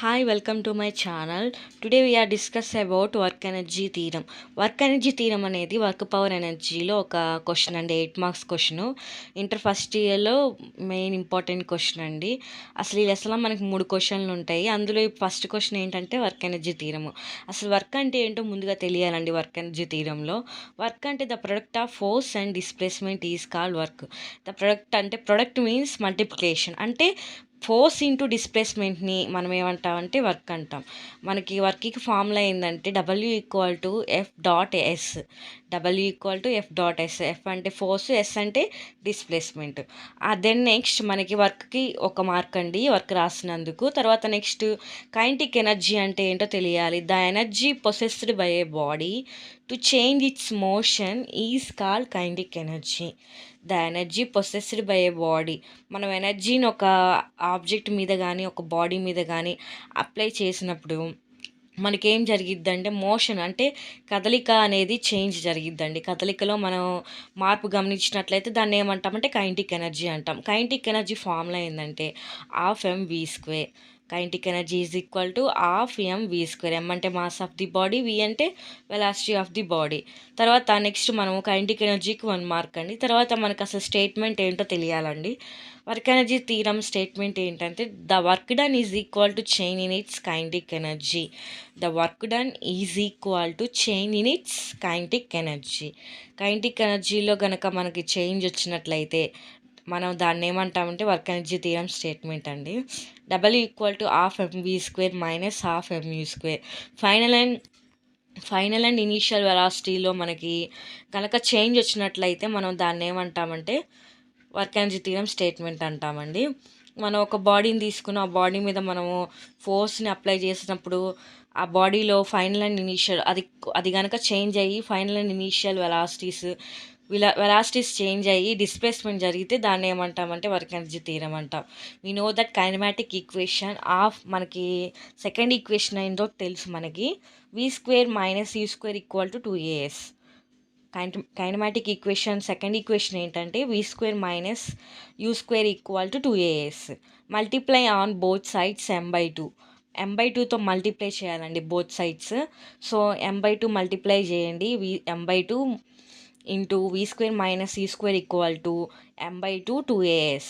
Hi, welcome to my channel. Today we are discuss about work energy theorem. Work energy theorem అనేది work power ఎనర్జీలో ఒక question అండి. 8 marks question. Inter first ఇయర్లో main important question అండి. అసలు ఈ లెసన్లో మనకి 3 క్వశ్చన్లు ఉంటాయి. అందులో ఫస్ట్ క్వశ్చన్ ఏంటంటే వర్క్ ఎనర్జీ థీరము. అసలు వర్క్ అంటే ఏంటో ముందుగా తెలియాలండి. వర్క్ ఎనర్జీ థీరంలో వర్క్ అంటే the product of force and displacement is called work. The product అంటే ప్రొడక్ట్ మీన్స్ మల్టిప్లికేషన్, అంటే ఫోర్స్ ఇంటూ డిస్ప్లేస్మెంట్ని మనం ఏమంటామంటే వర్క్ అంటాం. మనకి వర్క్కి ఫార్ములా ఏంటంటే W=F.S. W=F.S. F అంటే ఫోర్స్, ఎస్ అంటే డిస్ప్లేస్మెంట్. దెన్ నెక్స్ట్ మనకి వర్క్కి 1 మార్క్ అండి, వర్క్ రాసినందుకు. తర్వాత నెక్స్ట్ కైనెటిక్ ఎనర్జీ అంటే ఏంటో తెలియాలి. The energy possessed by A body to change it's motion is called kinetic energy. The energy possessed by A body, మనం ఎనర్జీని ఒక ఆబ్జెక్ట్ మీద కానీ ఒక బాడీ మీద కానీ అప్లై చేసినప్పుడు మనకేం జరిగిద్దంటే మోషన్ అంటే కదలిక అనేది చేంజ్ జరిగిద్దండి. కదలికలో మనం మార్పు గమనించినట్లయితే దాన్ని ఏమంటామంటే కైనెటిక్ ఎనర్జీ అంటాం. కైనెటిక్ ఎనర్జీ ఫార్ములా ఏంటంటే ½ mv². Kinetic energy is equal to ½ mv². m అంటే mass of the body, v అంటే వెలాసిటీ ఆఫ్ ది బాడీ. తర్వాత నెక్స్ట్ మనం కైనెటిక్ ఎనర్జీకి 1 మార్క్ అండి. తర్వాత మనకు అసలు స్టేట్మెంట్ ఏంటో తెలియాలండి. వర్క్ ఎనర్జీ థీరం స్టేట్మెంట్ ఏంటంటే the work done is equal to change in it's kinetic energy. The work done is equal to change in it's kinetic energy. Kinetic ఎనర్జీలో కనుక మనకి చేంజ్ వచ్చినట్లయితే మనం దాన్ని ఏమంటామంటే వర్క్ ఎనర్జీ థీరం స్టేట్మెంట్ అండి. W=12mv² minus ½ mu². Final and initial వెలాసిటీలో మనకి కనుక చేంజ్ వచ్చినట్లయితే మనం దాన్ని ఏమంటామంటే వర్క్ ఎనర్జీ థీరం స్టేట్మెంట్ అంటామండి. మనం ఒక బాడీని తీసుకుని ఆ బాడీ మీద మనము ఫోర్స్ని అప్లై చేసినప్పుడు ఆ బాడీలో ఫైనల్ అండ్ ఇనీషియల్ అది కనుక చేంజ్ అయ్యి final and initial velocities change అయ్యి డిస్ప్లేస్మెంట్ జరిగితే దాన్ని ఏమంటామంటే వర్క్ ఎనర్జీ థీరం అంటాం. We know that kinematic equation of, మనకి సెకండ్ ఈక్వేషన్ ఏంటో తెలుసు మనకి, v² minus u² equal to 2as. Kinematic equation second equation ఏంటంటే v² minus u² equal to 2as. Multiply on both sides m/2. m/2తో multiply చేయాలండి both sides. So m/2 multiply చేయండి. m/2 into v² minus u² equal to m/2 2as.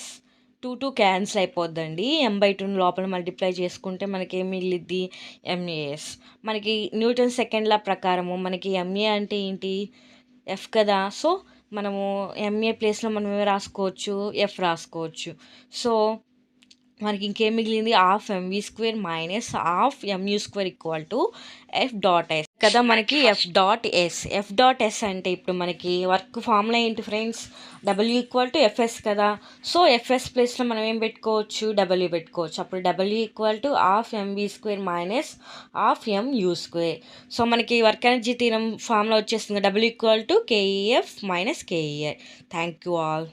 2 cancel అయిపోద్దండి. m/2 లోపల multiply చేసుకుంటే మనకి ఏం మిగిలిద్ది, MAS. మనకి Newton second లా ప్రకారము మనకి MA అంటే ఏంటి, F కదా. సో మనము MA ప్లేస్లో మనం ఏమి రాసుకోవచ్చు, F రాసుకోవచ్చు. సో మనకి ఇంకేం మిగిలింది, ½ mv² minus ½ mu² equal to F.S కదా. మనకి F.S అంటే ఇప్పుడు మనకి వర్క్ ఫార్ములా ఏంటి ఫ్రెండ్స్, W=Fs కదా. సో FS ప్లేస్లో మనం ఏం పెట్టుకోవచ్చు, W పెట్టుకోవచ్చు. అప్పుడు W=12mv² మైనస్ ½ mu². సో మనకి వర్క్ ఎనర్జీ థీరం ఫార్ములా వచ్చేస్తుంది, W=KEF minus KEI. Thank you all.